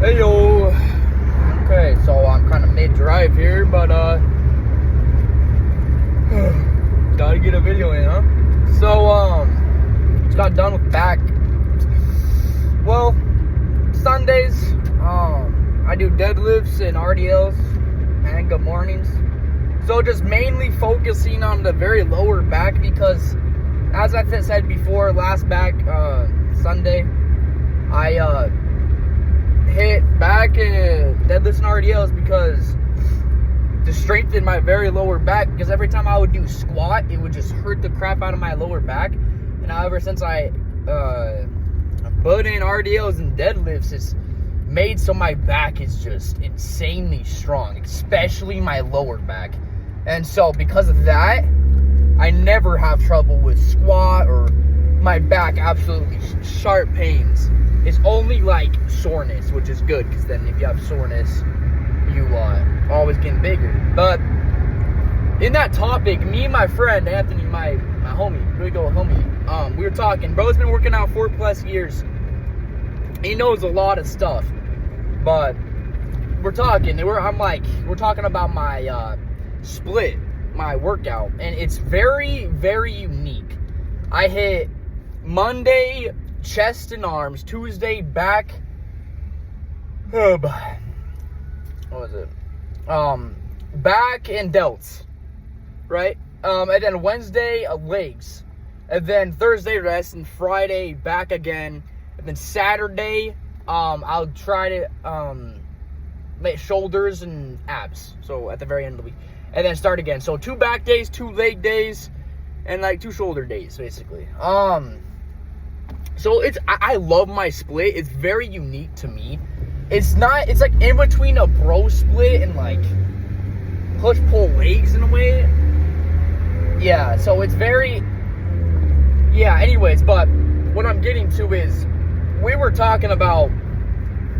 Hey yo. Okay, so I'm kind of mid-drive here, but gotta get a video in, huh? So just got done with back. Well, Sundays, I do deadlifts and RDLs and good mornings. So just mainly focusing on the very lower back because, as I said before, last back Sunday, I hit back and deadlifts and RDLs because to strengthen my very lower back, because every time I would do squat, it would just hurt the crap out of my lower back. And ever since I put in RDLs and deadlifts, it's made so my back is just insanely strong, especially my lower back. And so because of that, I never have trouble with squat or my back absolutely sharp pains. It's only like soreness, which is good, because then if you have soreness, you always getting bigger. But in that topic, me and my friend Anthony, my homie, really go homie, we were talking. Bro's been working out 4+ years. He knows a lot of stuff, but we're talking. We're talking about my split, my workout, and it's very, very unique. I hit Monday chest and arms, Tuesday back. What was it? Back and delts, right? And then Wednesday legs, and then Thursday rest, and Friday back again, and then Saturday I'll try to make shoulders and abs. So at the very end of the week, and then start again. So 2 back days, 2 leg days, and like 2 shoulder days, basically. So I love my split. It's very unique to me. It's like in between a bro split and like push-pull legs in a way. Yeah, so it's very, anyways, but what I'm getting to is, we were talking about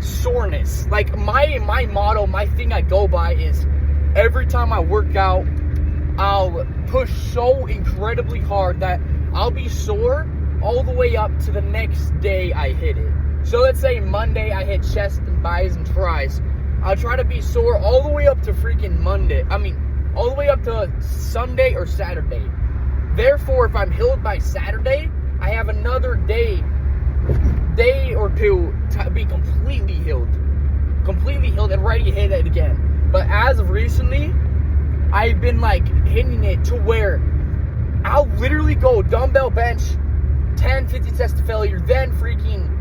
soreness. Like my motto, my thing I go by is, every time I work out, I'll push so incredibly hard that I'll be sore all the way up to the next day I hit it. So let's say Monday I hit chest and bis and tris. I'll try to be sore all the way up to freaking all the way up to Sunday or Saturday. Therefore, if I'm healed by Saturday, I have another day or two to be completely healed and ready to hit it again. But as of recently, I've been like hitting it to where I'll literally go dumbbell bench 10, 50 sets to failure, then freaking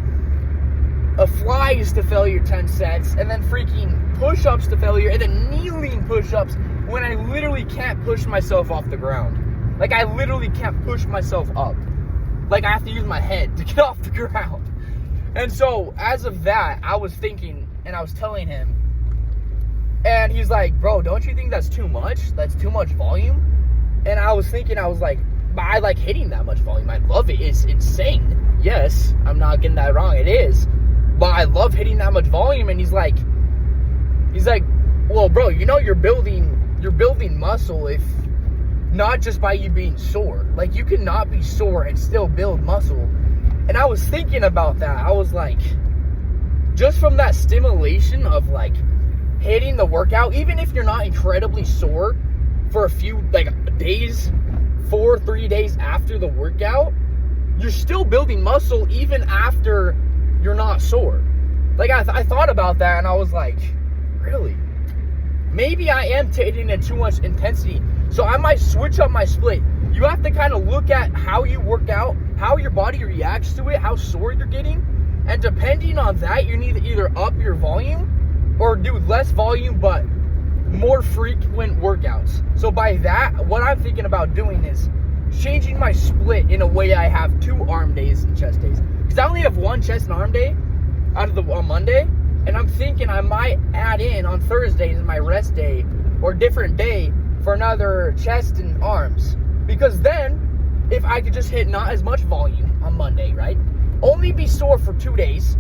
flies to failure 10 sets, and then freaking push-ups to failure, and then kneeling push-ups when I literally can't push myself off the ground. Like, I literally can't push myself up. Like, I have to use my head to get off the ground. And so, as of that, I was thinking, and I was telling him, and he's like, bro, don't you think that's too much? That's too much volume? And I was thinking, I was like, I like hitting that much volume. I love it. It's insane. Yes, I'm not getting that wrong. It is. But I love hitting that much volume. And he's like, well, bro, you know you're building muscle if not just by you being sore. Like, you cannot be sore and still build muscle. And I was thinking about that. I was like, just from that stimulation of like hitting the workout, even if you're not incredibly sore for a few like days, 3 days after the workout, you're still building muscle even after you're not sore. Like, I thought about that, and I was like, really? Maybe I am taking in too much intensity, so I might switch up my split. You have to kind of look at how you work out, how your body reacts to it, how sore you're getting, and depending on that, you need to either up your volume or do less volume but more frequent workouts. So by that, what I'm thinking about doing is changing my split in a way I have 2 arm days and chest days. Because I only have 1 chest and arm day on Monday, and I'm thinking I might add in on Thursdays my rest day or different day for another chest and arms. Because then, if I could just hit not as much volume on Monday, right? Only be sore for 2 days,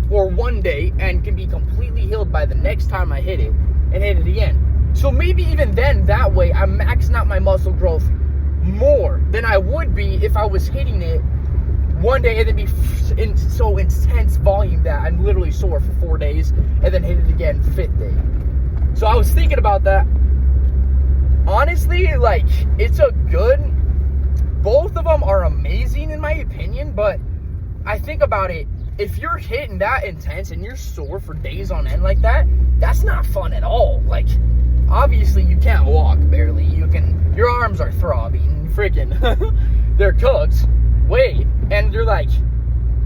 or 1 day, and can be completely healed by the next time I hit it, and hit it again. So maybe even then, that way, I'm maxing out my muscle growth more than I would be if I was hitting it one day and then be in so intense volume that I'm literally sore for 4 days and then hit it again 5th day. So I was thinking about that. Honestly, like, it's a good, both of them are amazing in my opinion, but I think about it, if you're hitting that intense and you're sore for days on end like that, that's not fun at all. Like, obviously you can't walk barely. Your arms are throbbing, freaking, they're cooked. Wait, and you're like,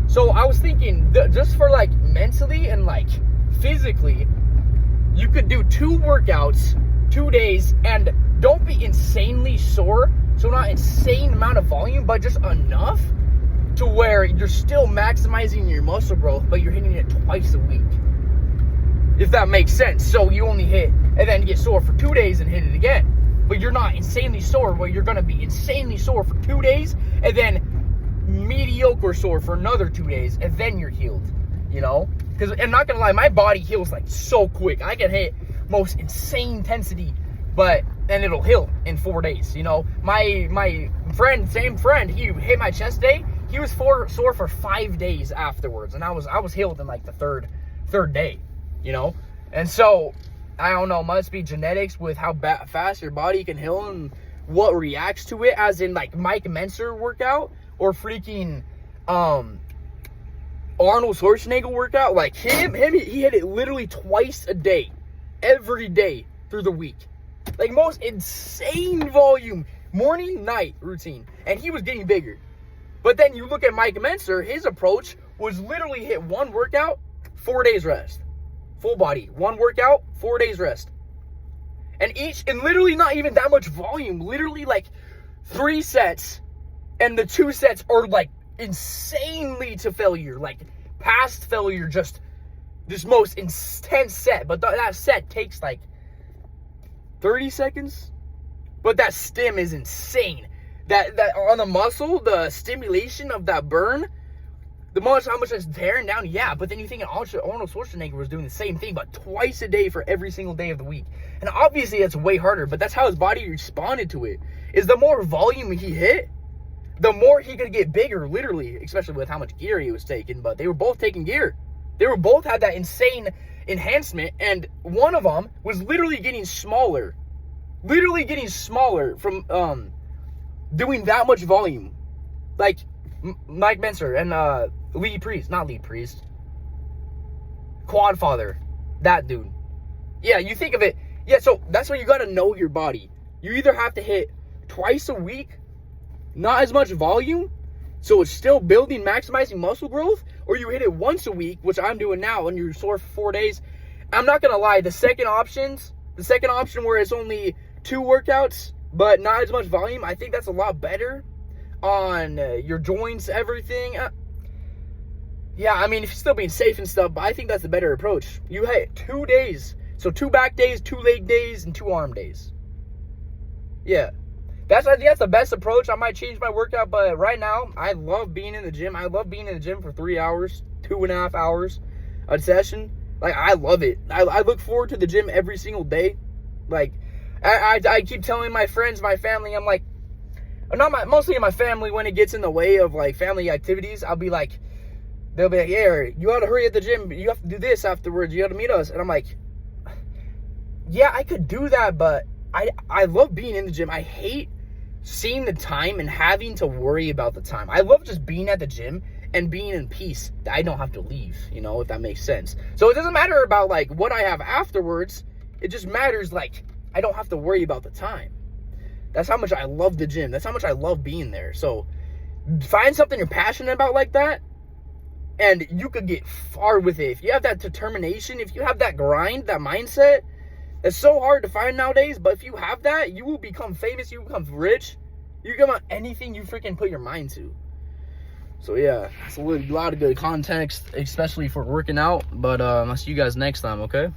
so I was thinking, just for like mentally and like physically, you could do 2 workouts, 2 days, and don't be insanely sore. So not insane amount of volume, but just enough to where you're still maximizing your muscle growth, but you're hitting it twice a week. If that makes sense. So you only hit, and then you get sore for 2 days and hit it again. But you're not insanely sore, where you're going to be insanely sore for 2 days, and then mediocre sore for another 2 days, and then you're healed. You know? Because I'm not going to lie, my body heals like so quick. I can hit most insane intensity, but then it'll heal in 4 days. You know? My friend, same friend, he hit my chest day. He was sore for 5 days afterwards, and I was healed in like the third day, you know. And so I don't know, must be genetics with how fast your body can heal and what reacts to it, as in like Mike Mentzer workout or freaking Arnold Schwarzenegger workout. Like him, he hit it literally twice a day, every day through the week, like most insane volume, morning, night routine, and he was getting bigger. But then you look at Mike Mentzer, his approach was literally hit 1 workout, 4 days rest. Full body, 1 workout, 4 days rest. And literally not even that much volume, literally like 3 sets, and the 2 sets are like insanely to failure, like past failure, just this most intense set. But that set takes like 30 seconds, but that stim is insane. That on the muscle, the stimulation of that burn, how much it's tearing down, yeah. But then you think Arnold Schwarzenegger was doing the same thing, but twice a day for every single day of the week. And obviously that's way harder, but that's how his body responded to it. Is the more volume he hit, the more he could get bigger, literally, especially with how much gear he was taking. But they were both taking gear. They were both had that insane enhancement, and one of them was literally getting smaller. Literally getting smaller from doing that much volume. Like Mike Mentzer and Quadfather, that dude. Yeah, you think of it. Yeah, so that's why you got to know your body. You either have to hit twice a week, not as much volume, so it's still building, maximizing muscle growth, or you hit it once a week, which I'm doing now, and you're sore for 4 days. I'm not going to lie, the second option where it's only 2 workouts, but not as much volume, I think that's a lot better on your joints, everything. Yeah, I mean, if you're still being safe and stuff, but I think that's the better approach. You hit 2 days. So 2 back days, 2 leg days, and 2 arm days. Yeah. I think that's the best approach. I might change my workout, but right now, I love being in the gym. I love being in the gym for 3 hours, 2.5 hours a session. Like, I love it. I look forward to the gym every single day. Like, I keep telling my friends, my family, I'm like, mostly my family, when it gets in the way of like family activities, I'll be like, they'll be like, yeah, you gotta hurry at the gym, you have to do this afterwards, you gotta meet us. And I'm like, yeah, I could do that, but I love being in the gym. I hate seeing the time and having to worry about the time. I love just being at the gym and being in peace that I don't have to leave, you know, if that makes sense. So it doesn't matter about like what I have afterwards. It just matters like I don't have to worry about the time. That's how much I love the gym. That's how much I love being there. So find something you're passionate about like that, and you could get far with it. If you have that determination, if you have that grind, that mindset, it's so hard to find nowadays. But if you have that, you will become famous. You will become rich. You become anything you freaking put your mind to. So yeah, it's a lot of good context, especially for working out. But I'll see you guys next time, okay?